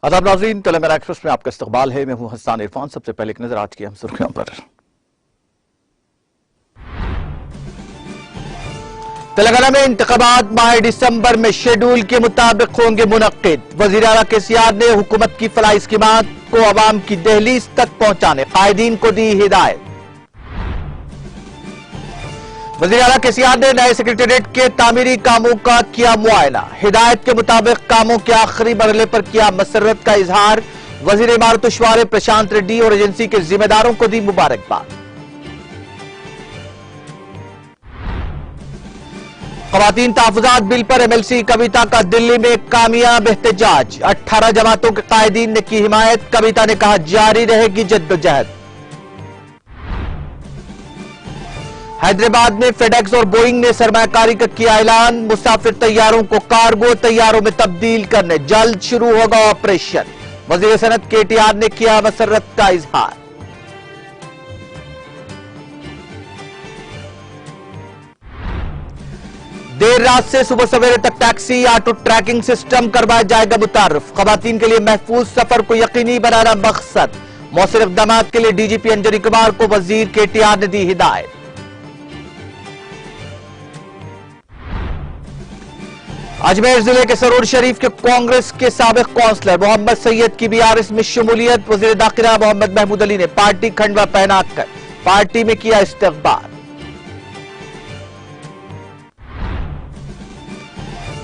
आदाब नाज़रीन, तेलंगाना एक्सप्रेस में आपका इस्तकबाल है। मैं हूं हसन इरफान। सबसे पहले एक नजर आज की हम सुर्खियों पर। तेलंगाना में इंतखाबात माह दिसंबर में शेड्यूल के मुताबिक होंगे मुनक्किद। वज़ीर आला केसीआर ने हुकूमत की फलाही स्कीमात को अवाम की दहलीज तक पहुंचाने कायदीन को दी हिदायत। वज़ीर आला केसीआर ने नए सेक्रेटेरिएट के तामीरी कामों का किया मुआयना। हिदायत के मुताबिक कामों के आखिरी मरहले पर किया मसर्रत का इजहार। वज़ीर इमारत शुमारे प्रशांत रेड्डी और एजेंसी के जिम्मेदारों को दी मुबारकबाद। ख़वातीन तहफ़्फ़ुज़ात बिल पर एमएलसी कविता का दिल्ली में कामयाब एहतजाज। 18 जमातों के कायदीन ने की हिमायत। कविता ने कहा जारी रहेगी जद्दोजहद। हैदराबाद में फेडेक्स और बोइंग ने सरमायाकारी का किया ऐलान। मुसाफिर तैयारों को कार्गो तैयारों में तब्दील करने जल्द शुरू होगा ऑपरेशन। वज़ीर सनत केटीआर ने किया मसर्रत का इजहार। देर रात से सुबह सवेरे तक टैक्सी ऑटो ट्रैकिंग सिस्टम करवाया जाएगा मुतारफ। ख़वातीन के लिए महफूज सफर को यकीनी बनाना मकसद। मौसर इक़दाम के लिए डीजीपी अंजनी कुमार को वज़ीर केटीआर ने दी हिदायत। अजमेर जिले के सरोर शरीफ के कांग्रेस के साबिक काउंसलर मोहम्मद सैयद की बीआरएस में शमूलियत। वज़ीर दाखिला मोहम्मद महमूद अली ने पार्टी खंडवा तैनात कर पार्टी में किया इस्तकबाल।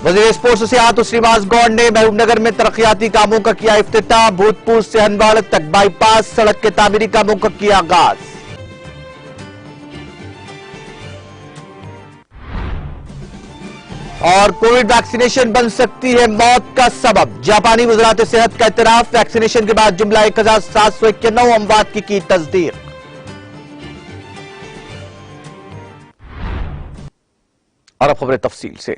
वज़ीर स्पोर्ट्स सियाहत श्रीनिवास गौड़ ने महबूबनगर में तरक्याती कामों का किया इफ्तिताह। भूतपुर से हनवाड़ तक बाईपास सड़क के तामीरी कामों का किया आगाज। और कोविड वैक्सीनेशन बन सकती है मौत का सबब। जापानी वज़ारत सेहत का इतराफ। वैक्सीनेशन के बाद जुमला 1791 अमवात की तस्दीक। और अब खबरें तफसील से।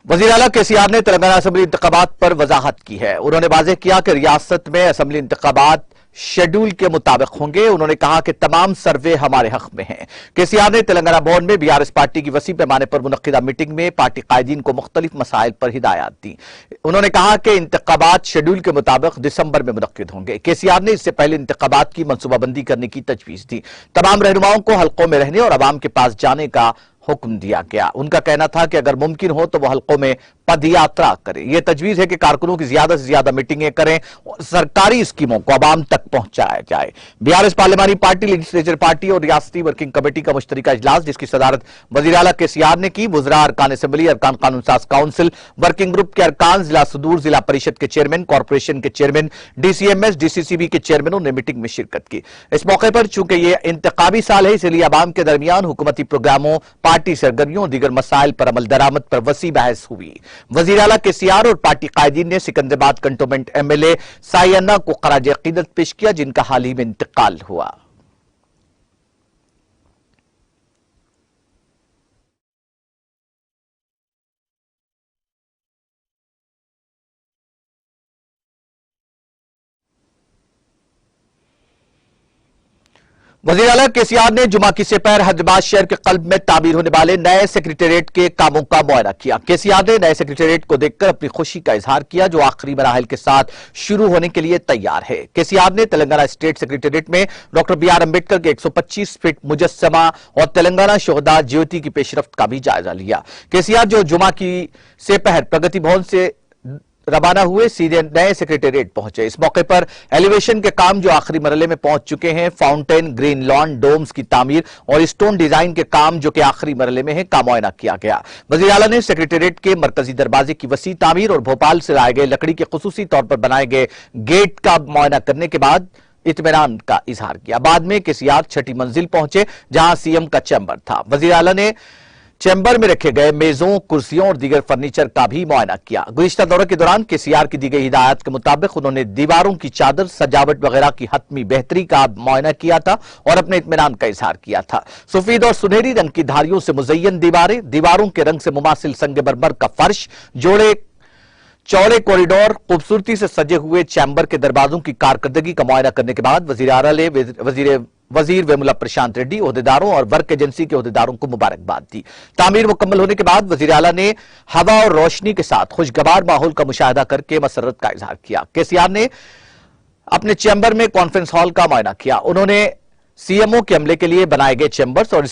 वज़ीर आला केसीआर ने तेलंगाना असेंबली इंतखाबात पर वजाहत की है। उन्होंने वाज़ेह किया कि रियासत में असेंबली इंतखाबात शेड्यूल के मुताबिक होंगे। उन्होंने कहा कि तमाम सर्वे हमारे हक में हैं। केसीआर ने तेलंगाना भवन में बीआरएस पार्टी की वसी पैमाने पर मुनक्किदा मीटिंग में पार्टी कायदीन को मुख्तलिफ मसाइल पर हिदायत दी। उन्होंने कहा कि इंतखाबात शेड्यूल के मुताबिक दिसंबर में मुनक्किद होंगे। केसीआर ने इससे पहले इंतखाबात की मनसूबाबंदी करने की तजवीज दी। तमाम रहनुमाओं को हल्कों में रहने और अवाम के पास जाने का हुक्म दिया गया। उनका कहना था कि अगर मुमकिन हो तो वह हल्कों में पद यात्रा करें। यह तजवीज है कि कारकुनों की ज्यादा से ज्यादा मीटिंगें करें और सरकारी स्कीमों को अवाम तक पहुंचाया जाए। BRS parliamentary party, legislature party और रियासती वर्किंग कमेटी का मुश्तरका इजलास, जिसकी सदारत वज़ीर आला केसीआर ने की। वुज़रा, अरकान असेंबली, अरकान कानून साज काउंसिल, वर्किंग ग्रुप के अरकान, जिला सदूर, जिला परिषद के चेयरमैन, कॉर्पोरेशन के चेयरमैन, डीसीएमएस, डीसीसीबी के चेयरमैनों ने मीटिंग में शिरकत की। इस मौके पर चूंकि यह इंतखाबी साल है, इसलिए अवाम के दरमियान हुकूमती प्रोग्रामों, पार्टी सरगर्मियों, दीगर मसाइल पर अमल दरामद पर वसी बहस हुई। वज़ीर आला केसीआर और पार्टी कायदीन ने सिकंदराबाद कंटोनमेंट एमएलए सायन्ना को खराज अकीदत पेश किया, जिनका हाल ही में इंतकाल हुआ। वज़ीर आला केसीआर ने जुमा की सेपहर हैदराबाद शहर के कल्ब में तामीर होने वाले नए सेक्रेटेरिएट के कामों का मुआयना किया। केसीआर ने नए सेक्रेटेरिएट को देखकर अपनी खुशी का इजहार किया, जो आखिरी मराहल के साथ शुरू होने के लिए तैयार है। केसीआर ने तेलंगाना स्टेट सेक्रेटेरिएट में डॉक्टर बीआर अम्बेडकर के 125 फीट मुजस्समा और तेलंगाना शोहदा ज्योति की पेशरफ्त का भी जायजा लिया। केसीआर जो जुमा की सेपहर प्रगति भवन से रवाना हुए सीधे नए सेक्रेटेरिएट पहुंचे। इस मौके पर एलिवेशन के काम जो आखिरी मरहले में पहुंच चुके हैं, फाउंटेन, ग्रीन लॉन, डोम्स की तामीर और स्टोन डिजाइन के काम जो कि आखिरी मरहले में है, का मुआयना किया गया। वज़ीर आला ने सेक्रेटेरिएट के मरकजी दरवाजे की वसी तामीर और भोपाल से लाए गए लकड़ी के खुसूसी तौर पर बनाए गए गेट का मुआयना करने के बाद इत्मीनान का इजहार किया। बाद में केसीआर छठी मंजिल पहुंचे, जहां सीएम का चैम्बर था। वज़ीर आला ने चैम्बर में रखे गए मेजों, कुर्सियों और दीगर फर्नीचर का भी मुआयना किया। गुज़िश्ता दौरे के दौरान केसीआर की दी गई हिदायत के मुताबिक उन्होंने दीवारों की चादर, सजावट वगैरह की हतमी बेहतरी का मुआयना किया था और अपने इत्मीनान का इजहार किया था। सफेद और सुनहरी रंग की धारियों से मुज़य्यन दीवारें, दीवारों के रंग से मुमासिल संगमरमर का फर्श, जोड़े चौड़े कॉरिडोर, खूबसूरती से सजे हुए चैम्बर के दरवाजों की कारकर्दगी का मुआयना करने के बाद वज़ीर वजीर वेमुला प्रशांत रेड्डी, ओहदेदारों और वर्क एजेंसी के ओहदेदारों को मुबारकबाद दी। तामीर मुकम्मल होने के बाद वजीर आला ने हवा और रोशनी के साथ खुशगवार माहौल का मुशाहिदा करके मसरत का इजहार किया। केसीआर ने अपने चैम्बर में कॉन्फ्रेंस हॉल का मुआयना किया। उन्होंने सीएमओ के अमले के लिए बनाए गए चैम्बर्स और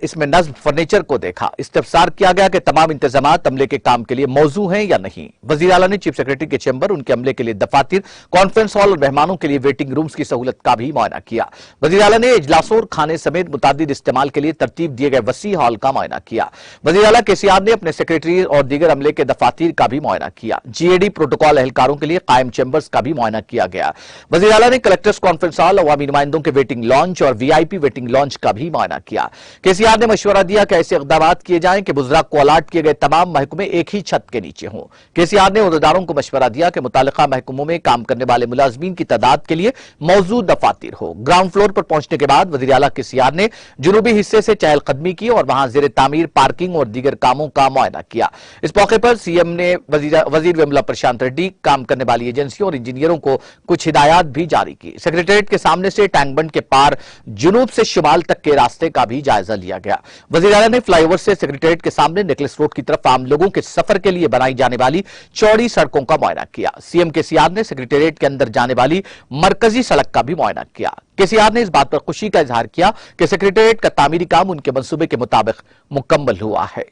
इसमें नस्ब फर्नीचर को देखा। इस्तफसार किया गया कि तमाम इंतजामात अमले के काम के लिए मौजू हैं या नहीं। वजीर आला ने चीफ सेक्रेटरी के चैम्बर, उनके अमले के लिए दफातर, कॉन्फ्रेंस हॉल और मेहमानों के लिए वेटिंग रूम्स की सहूलत का भी मुआयना किया। वजीर आला ने इजलासों और खाने समेत मुतादिद इस्तेमाल के लिए तरतीब दिए गए वसी हॉल का मुआयना किया। वजीर आला केसीआर ने अपने सेक्रेटरी और दीगर अमले के दफातर का भी मुआयना किया। जीएडी प्रोटोकॉल एहलकारों के लिए कायम चैम्बर्स का भी मुआयना किया गया। वजीर आला ने कलेक्टर्स कॉन्फ्रेंस हॉल, अवामी नुमाइंदों के वेटिंग लॉन्च और वीआईपी वेटिंग लॉन्च का भी मुआयना किया। केसीआर ने मशवरा दिया कि ऐसे इक़दाम किए जाएं कि बुज़राक को अलाट किए गए तमाम महकमे एक ही छत के नीचे हों। केसीआर ने ओहदेदारों को मशवरा दिया कि मुतालिका महकमों में काम करने वाले मुलाजमीन की तादाद के लिए मौजूद दफातर हो। ग्राउंड फ्लोर पर पहुंचने के बाद वज़ीर आला केसीआर ने जुनूबी हिस्से से चहलकदमी की और वहां ज़ेर तामीर पार्किंग और दीगर कामों का मुआयना किया। इस मौके पर सीएम ने वजीर वेमुला प्रशांत रेड्डी, काम करने वाली एजेंसियों और इंजीनियरों को कुछ हिदायत भी जारी की। सेक्रेटेरिएट के सामने से टैंक बंड के पार जुनूब से शुमाल तक के रास्ते का भी जायजा लिया गया। वजीर आला ने फ्लाईओवर से सेक्रेटेरिएट के सामने नेकलेस रोड की तरफ आम लोगों के सफर के लिए बनाई जाने वाली चौड़ी सड़कों का मुआयना किया। सीएम केसीआर ने सेक्रेटेरिएट के अंदर जाने वाली मरकजी सड़क का भी मुआयना किया। केसीआर ने इस बात पर खुशी का इजहार किया कि सेक्रेटेरिएट का तामीरी काम उनके मंसूबे के मुताबिक मुकम्मल हुआ है।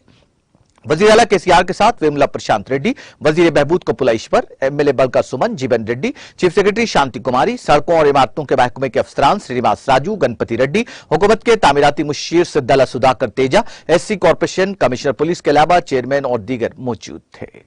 वजीर आला केसीआर के साथ वेमुला प्रशांत रेड्डी, वजीर बहबूद कपुला ईश्वर, एमएलए बलका सुमन, जीवन रेड्डी, चीफ सेक्रेटरी शांति कुमारी, सड़कों और इमारतों के महकमे के अफसरान श्रीनिवास राजू, गणपति रेड्डी, हुकूमत के तामीराती मुशीर Siddala Sudhakar Teja, SC corporation, commissioner police के अलावा चेयरमैन और दीगर मौजूद थे।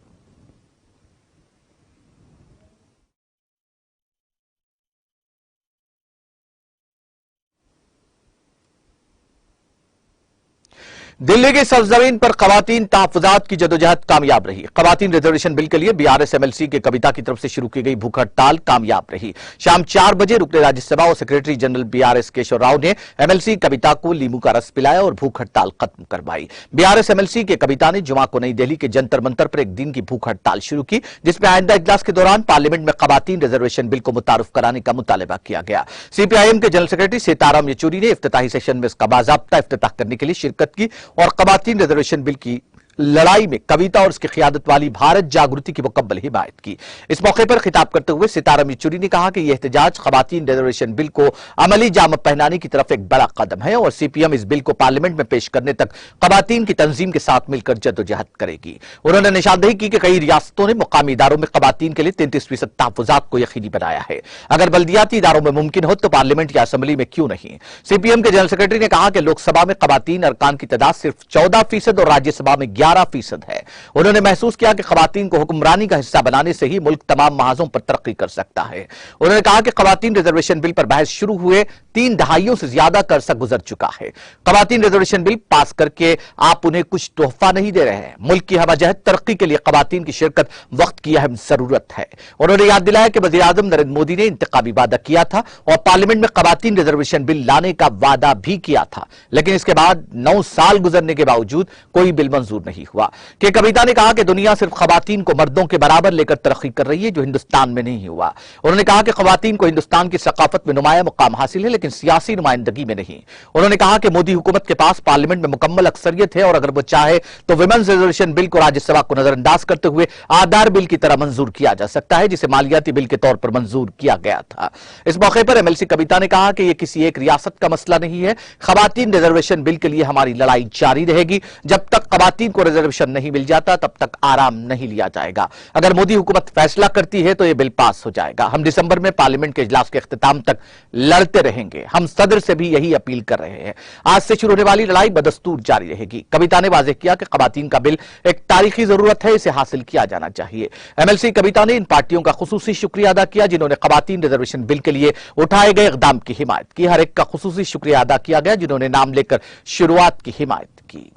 दिल्ली की सरजमीन पर खवातीन तहफ्फुजात की जदोजहद कामयाब रही। खवातीन रिजर्वेशन बिल के लिए बीआरएस एमएलसी के कविता की तरफ से शुरू की गई भूख हड़ताल कामयाब रही। शाम 4 बजे रुकने राज्यसभा और secretary general BRS Keshav Rao ने एमएलसी कविता को लींबू का रस पिलाया और भूख हड़ताल खत्म करवाई। बीआरएस एमएलसी के कविता ने जुमा को नई दिल्ली के जंतर मंतर पर एक दिन की भूख हड़ताल शुरू की, जिसमें आइंदा इजलास के दौरान पार्लियामेंट में खवातीन रिजर्वेशन बिल को मुतारुफ कराने का मुतालबा किया गया। सीपीआईएम के जनरल सेक्रेटरी सीताराम येचुरी ने इफ्तिताही सेशन में इसका बाज़ाब्ता इफ्तिताह करने के लिए शिरकत की और खवातीन रिजर्वेशन बिल की लड़ाई में कविता और उसकी क़ियादत वाली भारत जागृति की मुकम्मल हिमायत की। इस मौके पर खिताब करते हुए सीताराम येचुरी ने कहा कि यह एहतजाज खवातीन रिजर्वेशन बिल को अमली जाम पहनाने की तरफ एक बड़ा कदम है और सीपीएम इस बिल को पार्लियामेंट में पेश करने तक खवातीन की तंजीम के साथ मिलकर जद्दोजहद करेगी। उन्होंने निशानदेही की कि कई रियासतों ने मुकामी इदारों में खवातीन के लिए 33% तहफ्फुजात को यकीनी बनाया है। अगर बल्दियाती इदारों में मुमकिन हो तो पार्लियामेंट या असेंबली में क्यों नहीं। सीपीएम के जनरल सेक्रेटरी ने कहा कि लोकसभा में खवातीन अरकान की तादाद सिर्फ 14% और राज्यसभा में 11% है। उन्होंने महसूस किया कि खवातीन को हुक्मरानी का हिस्सा बनाने से ही मुल्क तमाम महाजों पर तरक्की कर सकता है। उन्होंने कहा कि खवातीन रिजर्वेशन बिल पर बहस शुरू हुए 3 दहाइयों से ज्यादा का अरसा गुजर चुका है। खवातीन रिजर्वेशन बिल पास करके आप उन्हें कुछ तोहफा नहीं दे रहे हैं। मुल्क की हवाजहत तरक्की के लिए खवातीन की शिरकत वक्त की अहम जरूरत है। उन्होंने याद दिलाया कि वज़ीर आज़म नरेंद्र मोदी ने इंतखाबी वादा किया था और पार्लियामेंट में खवातीन रिजर्वेशन बिल लाने का वादा भी किया था, लेकिन इसके बाद 9 साल गुजरने के बावजूद कोई बिल मंजूर नहीं हुआ। कि कविता ने कहा कि दुनिया सिर्फ खवातीन को मर्दों के बराबर लेकर तरक्की कर रही है, जो हिंदुस्तान में नहीं हुआ। उन्होंने कहा कि खवातीन को हिंदुस्तान की सकाफत में नुमाया मुकाम हासिल है, लेकिन सियासी नुमाइंदगी में नहीं। उन्होंने कहा कि मोदी हुकूमत के पास पार्लियामेंट में मुकम्मल अक्सरियत है और अगर वो चाहे तो विमेंस रिजर्वेशन बिल को राज्यसभा को नजरअंदाज करते हुए आधार बिल की तरह मंजूर किया जा सकता है, जिसे मालियाती बिल के तौर पर मंजूर किया गया था। इस मौके पर एमएलसी कविता ने कहा कि यह किसी एक रियासत का मसला नहीं है। खवातीन रिजर्वेशन बिल के लिए हमारी लड़ाई जारी रहेगी। जब तक खवातीन को रिजर्वेशन नहीं मिल जाता तब तक आराम नहीं लिया जाएगा। अगर मोदी हुकूमत फैसला करती है तो यह बिल पास हो जाएगा। हम दिसंबर में पार्लियामेंट के इजलास के इख्तिताम तक लड़ते रहेंगे। हम सदर से भी यही अपील कर रहे हैं। आज से शुरू होने वाली लड़ाई बदस्तूर जारी रहेगी। कविता ने वाज़ेह किया कि खवातीन का बिल एक तारीखी जरूरत है, इसे हासिल किया जाना चाहिए। एमएलसी कविता ने इन पार्टियों का खुसूसी शुक्रिया अदा किया जिन्होंने खवातीन रिजर्वेशन बिल के लिए उठाए गए इकदाम की हिमायत की। हर एक का खुसूसी शुक्रिया अदा किया गया जिन्होंने नाम लेकर शुरुआत की हिमायत की।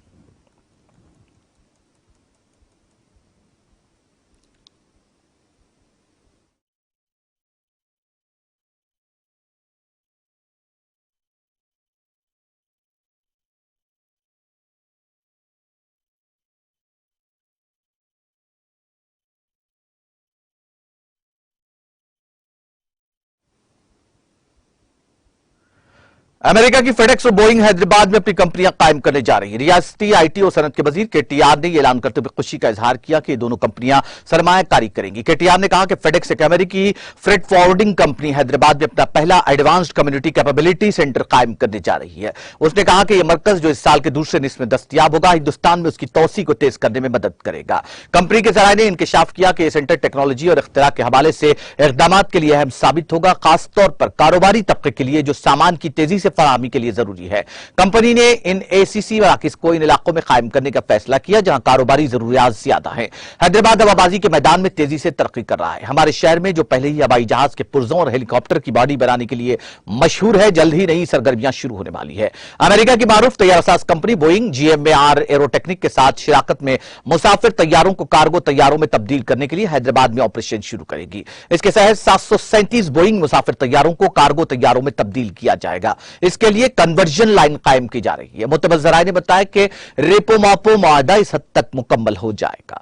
अमेरिका की फेडेक्स और बोइंग हैदराबाद में अपनी कंपनियां कायम करने जा रही हैं। रियासती आईटी और सनत के वजीर केटीआर ने यह ऐलान करते हुए खुशी का इजहार किया कि ये दोनों कंपनियां सरमायाकारी करेंगी। केटीआर ने कहा कि फेडेक्स एक अमेरिकी फ्रेट फॉरवर्डिंग कंपनी हैदराबाद में अपना पहला एडवांस्ड कम्युनिटी कैपेबिलिटी सेंटर कायम करने जा रही है। उसने कहा कि यह मरकज जो इस साल के दूसरे निस्फ में दस्तयाब होगा, हिंदुस्तान में उसकी तोसी को तेज करने में मदद करेगा। कंपनी के जराये ने इंकशाफ किया कि यह सेंटर टेक्नोलॉजी और इख्तिरा के हवाले से इकदाम के लिए अहम साबित होगा, खासतौर पर कारोबारी तबके के लिए जो सामान की तेजी से फराहमी के लिए जरूरी है। कंपनी ने इन एसीसी मराकज को इन इलाकों में कायम करने का फैसला किया जहां कारोबारी जरूरियात ज्यादा है। हैदराबाद हवाबाजी के मैदान में तेजी से तरक्की कर रहा है। हमारे शहर में जो पहले ही हवाई जहाज के पुर्जों और हेलीकॉप्टर की बॉडी बनाने के लिए मशहूर है, जल्द ही नई सरगर्मियां शुरू होने वाली है। अमेरिका की मारूफ तैयारसाज कंपनी बोइंग GMAR एरोटेक्निक के साथ शिराकत में मुसाफिर तैयारों को कार्गो तैयारों में तब्दील करने के लिए हैदराबाद में ऑपरेशन शुरू करेगी। इसके तहत 737 बोइंग मुसाफिर तैयारों को कार्गो तैयारों में तब्दील किया जाएगा। इसके लिए कन्वर्जन लाइन कायम की जा रही है। मुतबज़्ज़राए ने बताया कि रेपो मापो मुआहदा इस हद तक मुकम्मल हो जाएगा।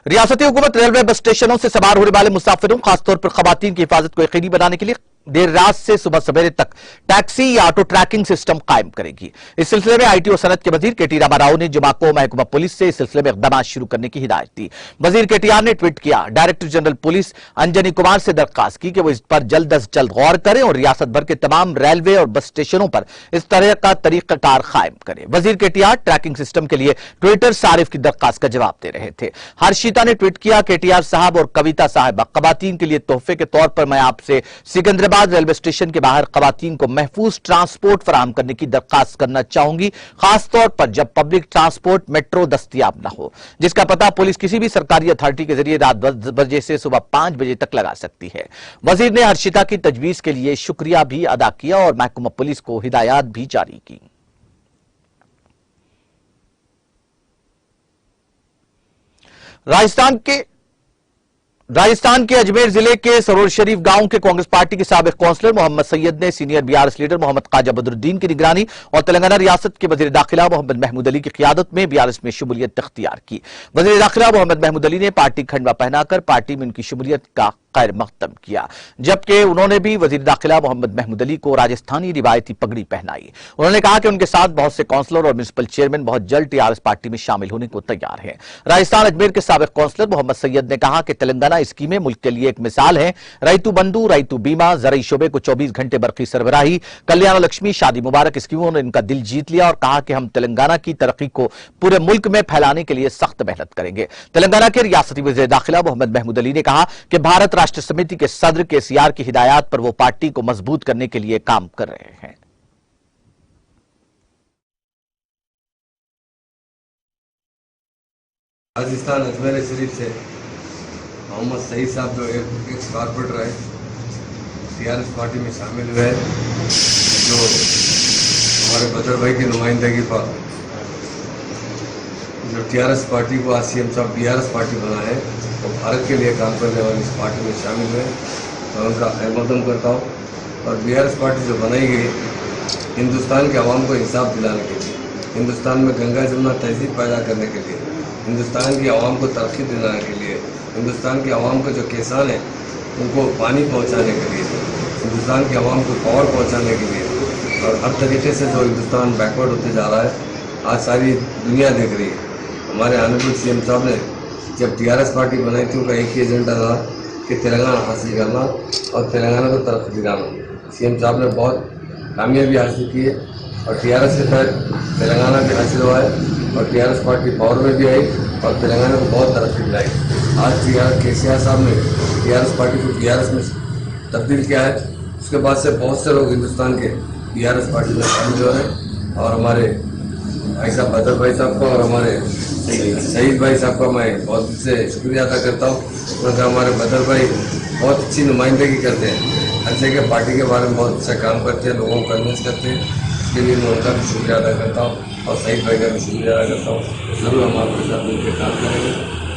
रियासती हुकूमत रेलवे बस स्टेशनों से सवार होने वाले मुसाफिरों, खासतौर पर खवातीन की हिफाजत को यकीनी बनाने के लिए देर रात से सुबह सवेरे तक टैक्सी या ऑटो ट्रैकिंग सिस्टम कायम करेगी। इस सिलसिले में आईटी और सनत के वजीर केटी रामाराव ने जुमा को महकमा पुलिस से इस सिलसिले में इकदाम शुरू करने की हिदायत दी। वजीर केटीआर ने ट्वीट किया, director general police Anjani Kumar से दरखास्त की कि वो इस पर जल्द अज जल्द गौर करें और रियासत भर के तमाम रेलवे और बस स्टेशनों पर इस तरह का तरीकाकार कायम करें। वजीर केटीआर ट्रैकिंग सिस्टम के लिए ट्विटर सारिफ की दरखास्त का जवाब दे रहे थे। हर्षिता ने ट्वीट किया, केटीआर साहब और कविता साहिबा, खवातीन के लिए तोहफे के तौर पर मैं आपसे सिकंदराबाद रेलवे स्टेशन के बाहर खवातीन को महफूज ट्रांसपोर्ट फराहम करने की दरखास्त करना चाहूंगी, खासतौर पर जब पब्लिक ट्रांसपोर्ट मेट्रो दस्तयाब न हो, जिसका पता पुलिस किसी भी सरकारी अथॉरिटी के जरिए रात 10 बजे से सुबह 5 बजे तक लगा सकती है। वजीर ने हर्षिता की तजवीज के लिए शुक्रिया भी अदा किया और महकमा पुलिस को हिदायत भी जारी की। राजस्थान के अजमेर जिले के सरोर शरीफ गांव के कांग्रेस पार्टी के साबिक काउंसलर मोहम्मद सैयद ने senior BRS leader Mohammed Khwaja Badruddin की निगरानी और तेलंगाना रियासत के वजीर दाखिला मोहम्मद महमूद अली की क़ियादत में बीआरएस में शमूलियत इख्तियार की। वजीर दाखिला मोहम्मद महमूद अली ने पार्टी खंडवा पहनाकर पार्टी में उनकी शमूलियत का खैर मकदम किया, जबकि उन्होंने भी वजीर दाखिला मोहम्मद महमूद अली को राजस्थानी रिवायती पगड़ी पहनाई। उन्होंने कहा कि उनके साथ बहुत से काउंसलर और म्युनिसिपल चेयरमैन बहुत जल्द टीआरएस पार्टी में शामिल होने को तैयार हैं। राजस्थान अजमेर के साबिक काउंसलर मोहम्मद सैयद ने कहा कि तेलंगाना स्कीमें मुल्क के लिए एक मिसाल है। रईतु बंधु, रईतु बीमा, ज़रई शोबे को 24 घंटे बरकी सरबराही, कल्याण लक्ष्मी, शादी मुबारक स्कीमों ने इनका दिल जीत लिया और कहा कि हम तेलंगाना की तरक्की को पूरे मुल्क में फैलाने के लिए सख्त मेहनत करेंगे। तेलंगाना के रियासती वज़ीर दाखिला मोहम्मद महमूद अली ने कहा कि भारत राष्ट्र समिति के सदर केसीआर की हिदायत पर वो पार्टी को मजबूत करने के लिए काम कर रहे हैं। राजस्थान अजमेर शरीफ से मोहम्मद सईद साहब जो एक्स कॉर्पोरेटर है, टीआरएस पार्टी में शामिल हुए, जो हमारे बदर भाई की नुमाइंदगी पर जो टीआरएस पार्टी को आज सीएम साहब बीआरएस पार्टी बनाए, वो भारत के लिए काम करने वाली इस पार्टी में शामिल हुए। मैं उनका खैरमकदम करता हूँ। और बीआरएस पार्टी जो बनाई गई हिंदुस्तान के अवाम को इंसाफ दिलाने के लिए, हिंदुस्तान में गंगा जमुना तहजीब पैदा करने के लिए, हिंदुस्तान की आवाम को तरक्की दिलाने के लिए, हिंदुस्तान के आवाम को जो किसान हैं उनको पानी पहुंचाने के लिए, हिंदुस्तान की आवाम को पावर पहुंचाने के लिए, और हर तरीके से जो हिंदुस्तान बैकवर्ड होते जा रहा है, आज सारी दुनिया देख रही है। हमारे ऑनरेबल सीएम साहब ने जब टीआरएस पार्टी बनाई थी, उनका एक ही एजेंडा था कि तेलंगाना हासिल करना और तेलंगाना को तरक्की दिलाना। सीएम साहब ने बहुत कामयाबी हासिल की है और टीआरएस के तहत तेलंगाना भी हासिल हुआ है और टीआरएस पार्टी पावर में भी आई और तेलंगाना को बहुत तरक्की दिलाई। आज केसीआर साहब ने टीआरएस पार्टी को बीआरएस में तब्दील किया है। उसके बाद से बहुत से लोग हिंदुस्तान के बीआरएस पार्टी में शामिल हो रहे हैं और हमारे भाई साहब बदर भाई साहब को और हमारे शहीद भाई साहब का मैं बहुत से शुक्रिया अदा करता हूँ। उनका हमारे बदर भाई बहुत अच्छी नुमाइंदगी करते हैं, अच्छे के पार्टी के बारे में बहुत अच्छा काम करते हैं, लोगों को कन्विंस करते हैं। इसके लिए मैं उनका भी शुक्रिया अदा करता हूँ और शहीद भाई का भी शुक्रिया अदा करता हूँ। ज़रूर हम आपके साथ मिलकर काम करेंगे।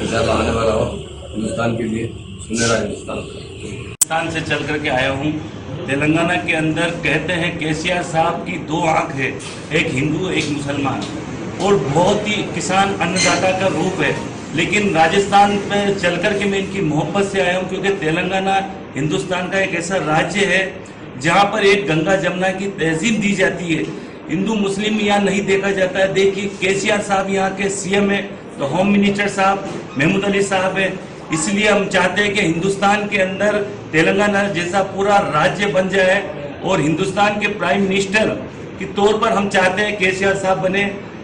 इंशाअल्लाह आने वाला हो हिंदुस्तान के लिए सुनहरा हिंदुस्तान से चल करके आया हूँ। तेलंगाना के अंदर कहते हैं केसीआर साहब की 2 आँख है, एक हिंदू एक मुसलमान, और बहुत ही किसान अन्नदाता का रूप है। लेकिन राजस्थान में चल कर के मैं इनकी मोहब्बत से आया हूँ, क्योंकि तेलंगाना हिंदुस्तान का एक ऐसा राज्य है जहाँ पर एक गंगा जमुना की तहजीब दी जाती है। हिंदू मुस्लिम यहाँ नहीं देखा जाता है। देखिए केसीआर साहब यहाँ के सीएम है, तो होम मिनिस्टर साहब महमूद अली साहब है। इसलिए हम चाहते हैं कि हिंदुस्तान के अंदर तेलंगाना जैसा पूरा राज्य बन जाए और हिंदुस्तान के प्राइम मिनिस्टर के तौर पर हम चाहते हैं केसीआर साहब बने।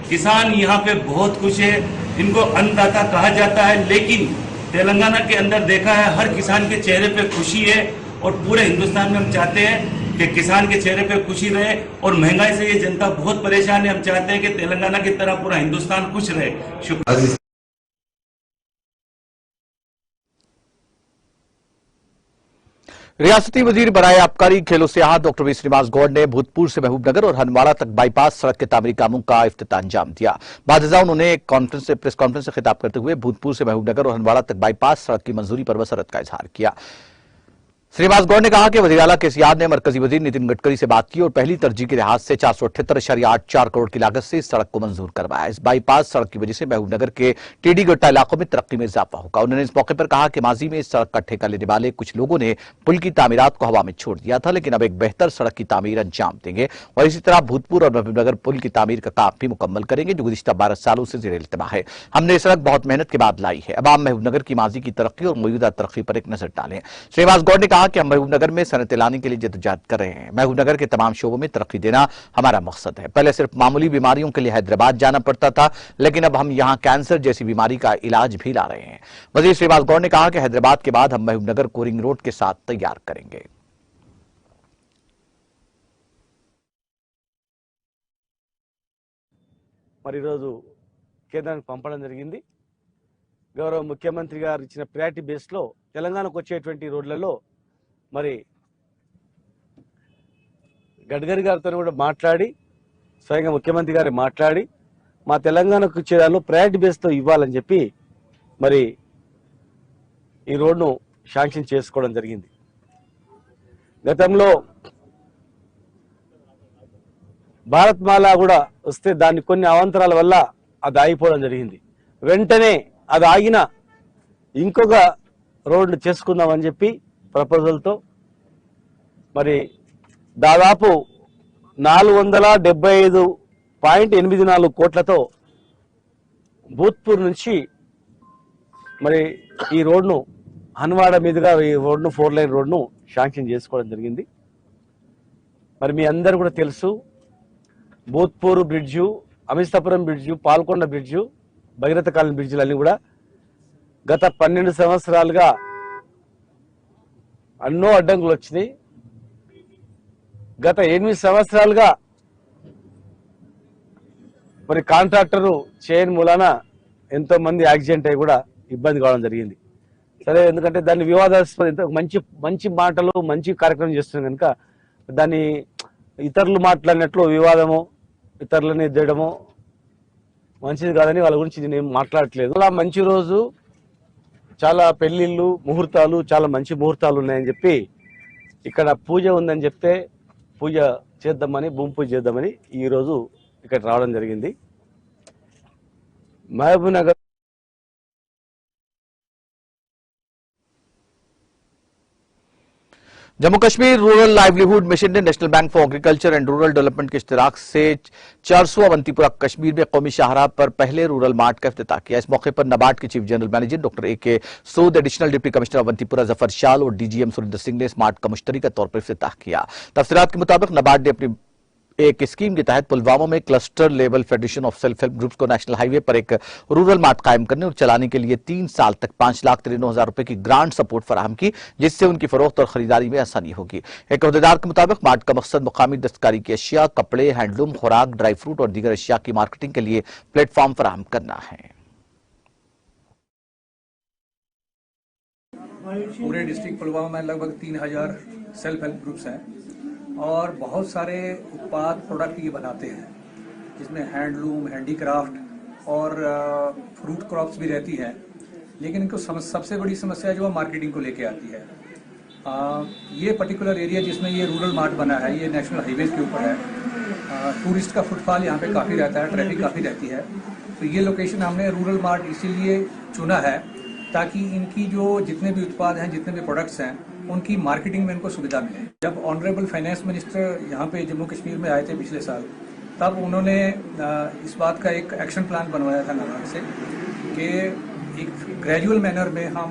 किसान यहाँ पे बहुत खुश है, इनको अन्नदाता कहा जाता है, लेकिन तेलंगाना के अंदर देखा है हर किसान के चेहरे पे खुशी है और पूरे हिंदुस्तान में हम चाहते हैं कि किसान के चेहरे पे खुशी रहे। और महंगाई से ये जनता बहुत परेशान है, हम चाहते हैं कि तेलंगाना की तरह पूरा हिंदुस्तान खुश रहे। शुक्रिया। रियासती वजीर बराए आबकारी खेलों सियाहत डॉक्टर वी श्रीनिवास गौड़ ने भूतपूर से महबूबनगर और हंदवाड़ा तक बाईपास सड़क के तामीरी कामों का इफ्तिताह अंजाम दिया। बादशाह उन्होंने एक प्रेस कॉन्फ्रेंस से खिताब करते हुए भूतपूर से महबूबनगर और हंदवाड़ा तक बाईपास सड़क की मंजूरी पर मसरत का इजहार किया। श्रीनिवास गौड़ ने कहा कि वज़ीर आला केसीआर ने मरकजी वजीर नितिन गडकरी से बात की और पहली तरजीह के लिहाज से 478.84 करोड़ की लागत से इस सड़क को मंजूर करवाया। इस बाईपास सड़क की वजह से महबूबनगर के टीडी गट्टा इलाकों में तरक्की में इजाफा होगा। उन्होंने इस मौके पर कहा कि माजी में इस सड़क का ठेका लेने वाले कुछ लोगों ने पुल की तामीरात को हवा में छोड़ दिया था, लेकिन अब एक बेहतर सड़क की तामीर अंजाम देंगे और इसी तरह भूतपूर और महबूबनगर पुल की तामीर का काम भी मुकम्मल करेंगे, जो गुज़िश्ता 12 सालों से ज़ेर इल्तिमा है। हमने ये सड़क बहुत मेहनत के बाद लाई है। अब आप महबूबनगर की माजी की तरक्की और मौजूदा तरक्की पर एक नजर डालें। श्रीनिवास गौड़ ने कहा कि हम महबूबनगर में सनत लाने के लिए जद्दोजहद कर रहे हैं। महबूबनगर के तमाम शोबों में तरक्की देना हमारा मकसद है। पहले सिर्फ मामूली बीमारियों के लिए हैदराबाद जाना पड़ता था, लेकिन अब हम यहां कैंसर जैसी बीमारी का इलाज भी ला रहे हैं। वजीर श्रीनिवास गौड़ ने कहा कि हैदराबाद के बाद हम महबूबनगर को रिंग रोड के साथ तैयार करेंगे। మరి ఈరోజు కేంద్రానికి పంపడం జరిగింది. గౌరవ ముఖ్యమంత్రి గారు ఇచ్చిన ప్రయారిటీ బేస్లో తెలంగాణకు వచ్చేటువంటి రోడ్లలో మరి గడ్కరీ గారితో కూడా మాట్లాడి స్వయంగా ముఖ్యమంత్రి గారు మాట్లాడి మా తెలంగాణకు వచ్చే దానిలో ప్రయారిటీ బేస్తో ఇవ్వాలని చెప్పి మరి ఈ రోడ్ను శాంక్షన్ చేసుకోవడం జరిగింది. గతంలో భారత్ మాలా కూడా వస్తే దాన్ని కొన్ని అవాంతరాల వల్ల అది ఆగిపోవడం జరిగింది. వెంటనే అది ఆగిన ఇంకొక రోడ్డు చేసుకుందామని చెప్పి ప్రపోజల్తో మరి దాదాపు 475.84 కోట్లతో భూత్పూర్ నుంచి మరి ఈ రోడ్ను హన్వాడ మీదుగా ఈ రోడ్ను 4 లైన్ రోడ్ను శాంక్షన్ చేసుకోవడం జరిగింది. మరి మీ అందరూ కూడా తెలుసు, Bhoothpur bridge, Amistapuram bridge, Palkonda bridge, Bhagiratha colony బ్రిడ్జులన్నీ కూడా గత 12 సంవత్సరాలుగా ఎన్నో అడ్డంకులు వచ్చినాయి. గత 8 సంవత్సరాలుగా మరి కాంట్రాక్టరు చేయని మూలాన ఎంతో మంది యాక్సిడెంట్ అయ్యి కూడా ఇబ్బంది కావడం జరిగింది. సరే, ఎందుకంటే దాన్ని వివాదాస్పద మంచి మాటలు మంచి కార్యక్రమం చేస్తున్నాం కనుక దాన్ని ఇతరులు మాట్లాడినట్లు వివాదము, ఇతరులని ఎద్దడము మంచిది కాదని వాళ్ళ గురించి నేను మాట్లాడట్లేదు. అలా మంచి రోజు, చాలా పెళ్లిళ్ళు, ముహూర్తాలు, చాలా మంచి ముహూర్తాలు ఉన్నాయని చెప్పి ఇక్కడ పూజ ఉందని చెప్తే పూజ చేద్దామని, భూమి పూజ చేద్దామని ఈరోజు ఇక్కడ రావడం జరిగింది. Mahbubnagar Jammu Kashmir rural livelihood mission ने national bank for agriculture and rural development के इश्तिराक से 400 अवंतीपुरा कश्मीर में कौमी शाहराह पर पहले रूरल मार्ट का इफ्तिताह किया। इस मौके पर नाबार्ड के चीफ जनरल मैनेजर डॉक्टर ए.के. Sood, additional deputy commissioner Awantipora Zafar Shal और डीजीएम सुरेंद्र सिंह ने इस मार्ट का मुश्तरका तौर पर इफ्तिताह किया। तफसीलात के मुताबिक नाबार्ड ने अपनी एक स्कीम के तहत पुलवामा में cluster level federation of self help groups को नेशनल हाईवे पर एक रूरल मार्ट कायम करने और चलाने के लिए 3 साल तक 5,93,000 रुपए की ग्रांट सपोर्ट फराहम की, जिससे उनकी फरोख्त और खरीदारी में आसानी होगी। एक अहदेदार के मुताबिक मार्ट का मकसद मुकामी दस्तकारी की अशिया, कपड़े, हैंडलूम, खुराक, ड्राई फ्रूट और दीगर अशिया की मार्केटिंग के लिए प्लेटफॉर्म फराहम करना है। पूरे डिस्ट्रिक्ट पुलवामा में लगभग 3,000 सेल्फ हेल्प ग्रुप्स हैं और बहुत सारे उत्पाद प्रोडक्ट ये बनाते हैं, जिसमें हैंडलूम, हैंडीक्राफ्ट और फ्रूट क्रॉप्स भी रहती हैं। लेकिन इनको सबसे बड़ी समस्या जो है मार्केटिंग को लेके आती है। ये पर्टिकुलर एरिया जिसमें ये रूरल मार्ट बना है, ये नेशनल हाईवेज के ऊपर है। टूरिस्ट का फुटफॉल यहाँ पे काफ़ी रहता है, ट्रैफिक काफ़ी रहती है। तो ये लोकेशन हमने रूरल मार्ट इसीलिए चुना है ताकि इनकी जो जितने भी उत्पाद हैं, जितने भी प्रोडक्ट्स हैं, उनकी मार्केटिंग में इनको सुविधा मिले। जब ऑनरेबल फाइनेंस मिनिस्टर यहाँ पे जम्मू कश्मीर में आए थे पिछले साल, तब उन्होंने इस बात का एक एक्शन प्लान बनवाया था नाबार्ड से कि एक ग्रेजुअल मैनर में हम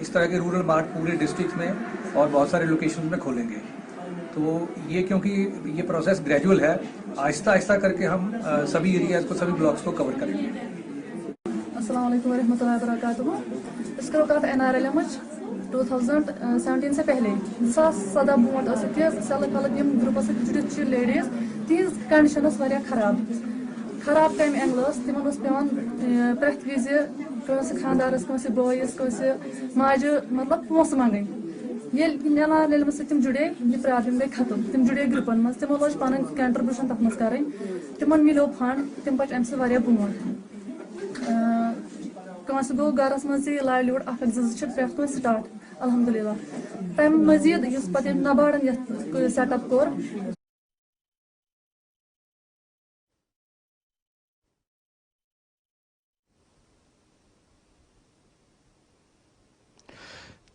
इस तरह के रूरल मार्ट पूरे डिस्ट्रिक्ट में और बहुत सारे लोकेशन में खोलेंगे। तो ये क्योंकि ये प्रोसेस ग्रेजुअल है, आहिस्ता आहिस्ता करके हम सभी एरियाज को, सभी ब्लॉक्स को कवर करेंगे। अस्सलाम वालेकुम रहमतुल्लाहि व बरकातुहू। इसका वक़्त NRLM 2017 से पहले 2017 ब्रोट सेल्फ हेल्प यम ग्रुपस जुड़ित लेडीज तीज कंडीशन खराब कम एंगल तिमन पेवान प्रेथ विज खानदारस बॉयस माज मतलब पोस मंगन NRLM तिम जुड़े यह प्रॉब्लम गई खत्म। तिम जुड़े ग्रुपन मज तिमो लोग पन कंट्रीब्यूशन तथ मज कर तिमन मिलो फंड तिम पच अम सह ब्रोट गो गरस मज लाइवलीहुड अख प्रेथ कह स्टार्ट अल्हम्दुलिल्लाह। तम मजीद पे नबार्डन सेटअप कोर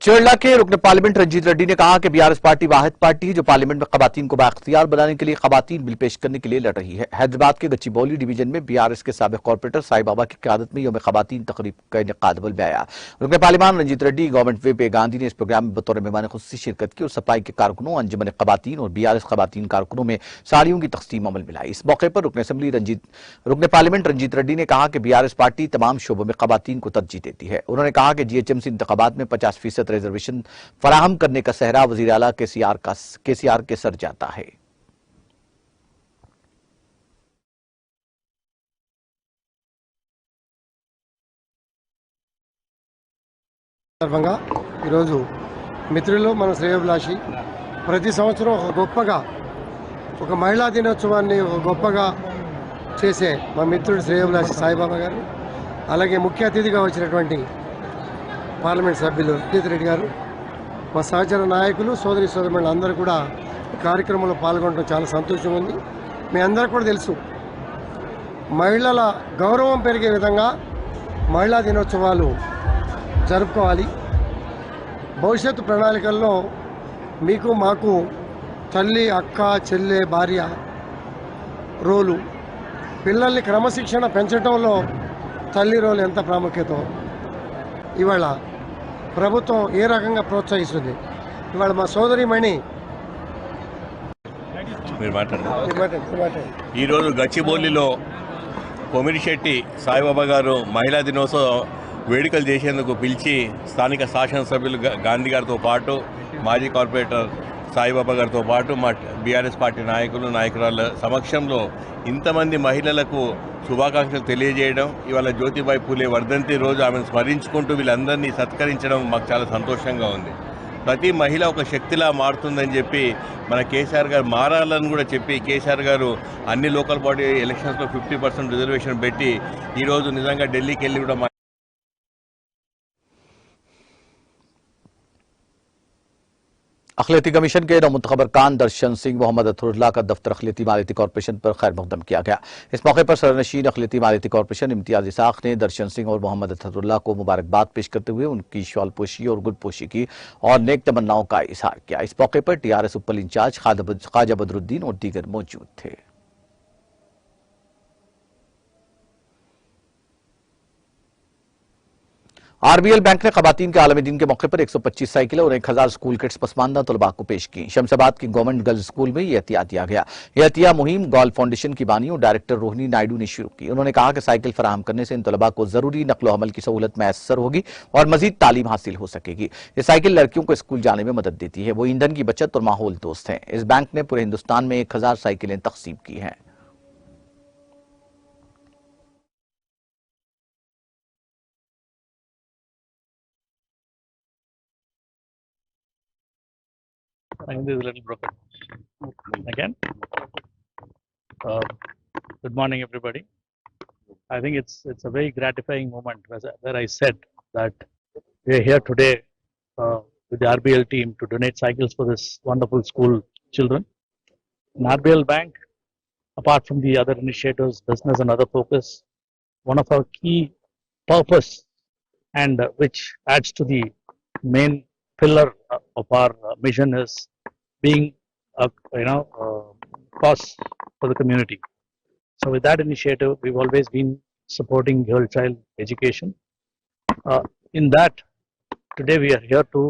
चेरला के रुकन पार्लियामेंट रंजीत रेड्डी ने कहा कि बीआरएस पार्टी वाहिद पार्टी है जो पार्लियामेंट में खवातीन को बाख्तियार बनाने के लिए खवातीन बिल पेश करने के लिए लड़ रही है। हैदराबाद के गच्चीबौली डिवीजन में बीआरएस के साबिक कॉर्पोरेटर साई बाबा की क़यादत में यौम खवातीन तकरीब का इनेकाद अमल में आया। रुकन पार्लियामान रंजीत रेड्डी, गवर्नमेंट वे पे गांधी ने इस प्रोग्राम में बतौर मेहमान खुसूसी शिरकत की और सफाई के कारकुनों, अंजुमन खवातीन और बीआरएस खवातीन कारकुनों में साड़ियों की तकसीम अमल में लाई। इस मौके पर रुकन पार्लियामेंट रंजीत रेड्डी ने कहा कि बीआरएस पार्टी तमाम शोबों में खवातीन को तरजीह देती है। उन्होंने कहा कि GHMC इंतखाबात में 50% रिजर्वेशन फराहम करने का सहरा वजीर आला केसीआर के सर जाता है। మిత్రులు మన శ్రేయోభిలాషి ప్రతి సంవత్సరం ఒక గొప్పగా ఒక మహిళా దినోత్సవాన్ని ఒక గొప్పగా చేసే మా మిత్రుడు శ్రేయోభిలాషి సాయిబాబా గారు, అలాగే ముఖ్య అతిథిగా వచ్చినటువంటి పార్లమెంట్ సభ్యులు రంజిత్ రెడ్డి గారు, మా సహచర నాయకులు, సోదరి సోదరులు అందరూ కూడా ఈ కార్యక్రమంలో పాల్గొనడం చాలా సంతోషంగా ఉంది. మీ అందరికీ కూడా తెలుసు, మహిళల గౌరవం పెరిగే విధంగా మహిళా దినోత్సవాలు జరుపుకోవాలి. భవిష్యత్తు ప్రణాళికల్లో మీకు మాకు తల్లి, అక్క, చెల్లె, భార్య రోలు, పిల్లల్ని క్రమశిక్షణ పెంచడంలో తల్లి రోలు ఎంత ప్రాముఖ్యతో ఇవాళ ప్రభుత్వం ఏ రకంగా ప్రోత్సహిస్తుంది. ఇవాళ మా సోదరిమణి ఈరోజు గచ్చిబౌలిలో కొమిరిశెట్టి సాయిబాబా గారు మహిళా దినోత్సవం వేడుకలు చేసేందుకు పిలిచి స్థానిక శాసనసభ్యులు గాంధీ గారితో పాటు మాజీ కార్పొరేటర్ సాయిబాబా గారితో పాటు మా బీఆర్ఎస్ పార్టీ నాయకురాల సమక్షంలో ఇంతమంది మహిళలకు శుభాకాంక్షలు తెలియజేయడం, ఇవాళ జ్యోతిబాయి పూలే వర్ధంతి రోజు ఆమెను స్మరించుకుంటూ వీళ్ళందరినీ సత్కరించడం మాకు చాలా సంతోషంగా ఉంది. ప్రతి మహిళ ఒక శక్తిలా మారుతుందని చెప్పి మన కేసీఆర్ గారు మారాలని కూడా చెప్పి కేసీఆర్ గారు అన్ని లోకల్ బాడీ ఎలక్షన్స్లో 50% రిజర్వేషన్ పెట్టి ఈరోజు నిజంగా ఢిల్లీకి వెళ్ళి కూడా अखिलती कमीशन के नौमुंतखब अरकान दर्शन सिंह मोहम्मद अतरुल्लाह का दफ्तर अखिलती मालियती कॉर्पोरेशन पर खैर मकदम किया गया। इस मौके पर सरनशीन अखिलती मालियती कॉर्पोरेशन इम्तियाज इसाक ने दर्शन सिंह और मोहम्मद अतरुल्लाह को मुबारकबाद पेश करते हुए उनकी शॉलपोशी और गुलपोशी की और नेक तमन्नाओं का इजहार किया। इस मौके पर TRS उपल इंचार्ज ख्वाजा बदरुद्दीन और दीगर मौजूद थे। RBL बैंक ने खवातीन के आलमी दिन के मौके पर 125 साइकिलें और 1000 स्कूल किट्स पसमानदा तलबा को पेश की। शमशाबाद की गवर्नमेंट गर्ल्स स्कूल में यह अतिया दिया गया। यह अतिया मुहिम गॉल फाउंडेशन की बानी और डायरेक्टर रोहिणी नायडू ने शुरू की। उन्होंने कहा कि साइकिल फराहम करने से इन तलबा को जरूरी नकलो हमल की सहूलत मैसर होगी और मजीद तालीम हासिल हो सकेगी। ये साइकिल लड़कियों को स्कूल जाने में मदद देती है। वो ईंधन की बचत और माहौल दोस्त है। इस बैंक ने पूरे हिंदुस्तान में 1000 साइकिलें तकसीम की हैं। I think this is a little broken. Again, good morning, everybody. I think it's a very gratifying moment where I said that we are here today with the RBL team to donate cycles for this wonderful school children. In RBL Bank, apart from the other initiatives, business and other focus, one of our key purpose and which adds to the main pillar of our mission is being a cause for the community. So with that initiative, we've always been supporting girl child education. In that, today we are here to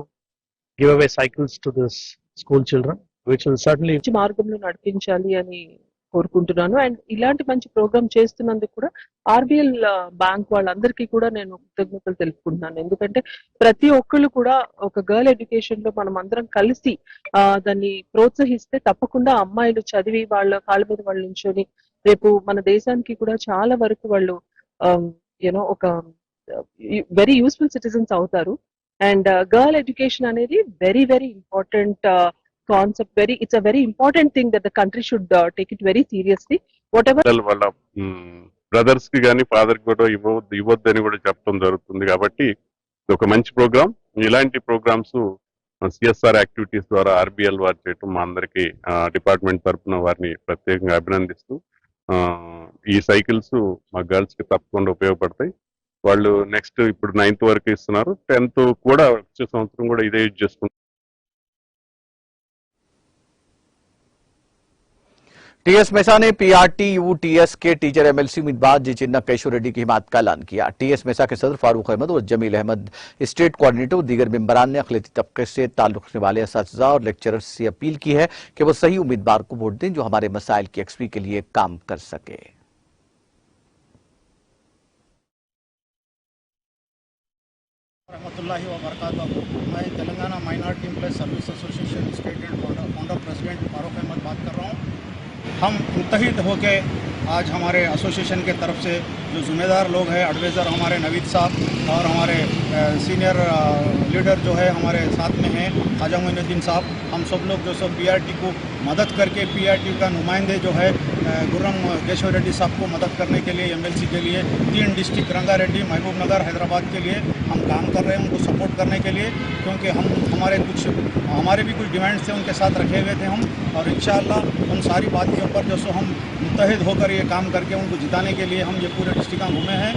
give away cycles to this school children, which will certainly మంచి మార్గంలో నడిపించాలి అని కోరుకుంటున్నాను. And ఇలాంటి మంచి programme చేస్తున్నందుకు కూడా RBL bank వాళ్ళందరికీ కూడా నేను కృతజ్ఞతలు తెలుపుకుంటున్నాను. ఎందుకంటే ప్రతి ఒక్కళ్ళు కూడా ఒక గర్ల్ ఎడ్యుకేషన్ లో మనం అందరం కలిసి దాన్ని ప్రోత్సహిస్తే తప్పకుండా అమ్మాయిలు చదివి వాళ్ళ కాళ్ళ మీద వాళ్ళు నించొని రేపు మన దేశానికి కూడా చాలా వరకు వాళ్ళు ఒక వెరీ యూస్ఫుల్ సిటిజన్స్ అవుతారు. అండ్ గర్ల్ ఎడ్యుకేషన్ అనేది very very important concept. It's a very important thing that the country should take it very seriously. What ever వాళ్ళ బ్రదర్స్ కి కానీ ఫాదర్ కి కూడా ఇవ్వద్దని కూడా చెప్పడం జరుగుతుంది. కాబట్టి ఇది ఒక మంచి ప్రోగ్రామ్. ఇలాంటి ప్రోగ్రామ్స్ సిఎస్ఆర్ యాక్టివిటీస్ ద్వారా ఆర్బిఎల్ వారు చేయటం మా అందరికి డిపార్ట్మెంట్ తరఫున వారిని ప్రత్యేకంగా అభినందిస్తూ, ఈ సైకిల్స్ మా గర్ల్స్ కి తప్పకుండా ఉపయోగపడతాయి. వాళ్ళు నెక్స్ట్ ఇప్పుడు 9th వరకు ఇస్తున్నారు, 10th కూడా వచ్చే సంవత్సరం కూడా ఇదే యూజ్ చేసుకుంటారు. टीएस मेसा ने पीआरटी-यूटीएस के टीचर एमएलसी उम्मीदवार जी चिन्ना केशव रेड्डी की हिमायत का ऐलान किया। टीएस मेसा के सदर फारूक अहमद और जमील अहमद, स्टेट कोऑर्डिनेटर और दीगर मेंबरान ने अक़लियती तबके से ताल्लुक रखने वाले असातिज़ा और लेक्चरर्स से अपील की है कि वो सही उम्मीदवार को वोट दें जो हमारे मसाइल की यकसवी के लिए काम कर सके। रहमतुल्लाहि व बरकातहू। मैं Telangana minority employ service association state and founder president Farooq Ahmed बात कर रहा हूँ। हम मुत्तहिद होके आज हमारे एसोसिएशन के तरफ से जो ज़िम्मेदार लोग हैं, एडवाइज़र हमारे नवीद साहब और हमारे सीनियर लीडर जो है हमारे साथ में हैं ख्वाजा मोइनुद्दीन साहब, हम सब लोग जो सब पीआरटी को मदद करके पीआरटी का नुमाइंदे जो है गुर्रम केशव रेड्डी साहब को मदद करने के लिए एमएलसी के लिए 3 डिस्ट्रिक्ट रंगारेड्डी, महबूब नगर, हैदराबाद के लिए हम काम कर रहे हैं उनको सपोर्ट करने के लिए, क्योंकि हमारे भी कुछ डिमांड्स थे उनके साथ रखे हुए थे हम, और इंशाअल्लाह उन सारी बात के ऊपर जो सो हम मुत्तहिद होकर ये काम करके उनको जिताने के लिए हम ये पूरे डिस्ट्रिक्ट में घूमे हैं।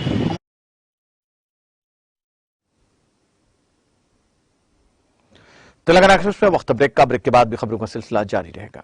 तेलंगाना एक्सप्रेस में वक्त ब्रेक का, ब्रेक के बाद भी खबरों का सिलसिला जारी रहेगा।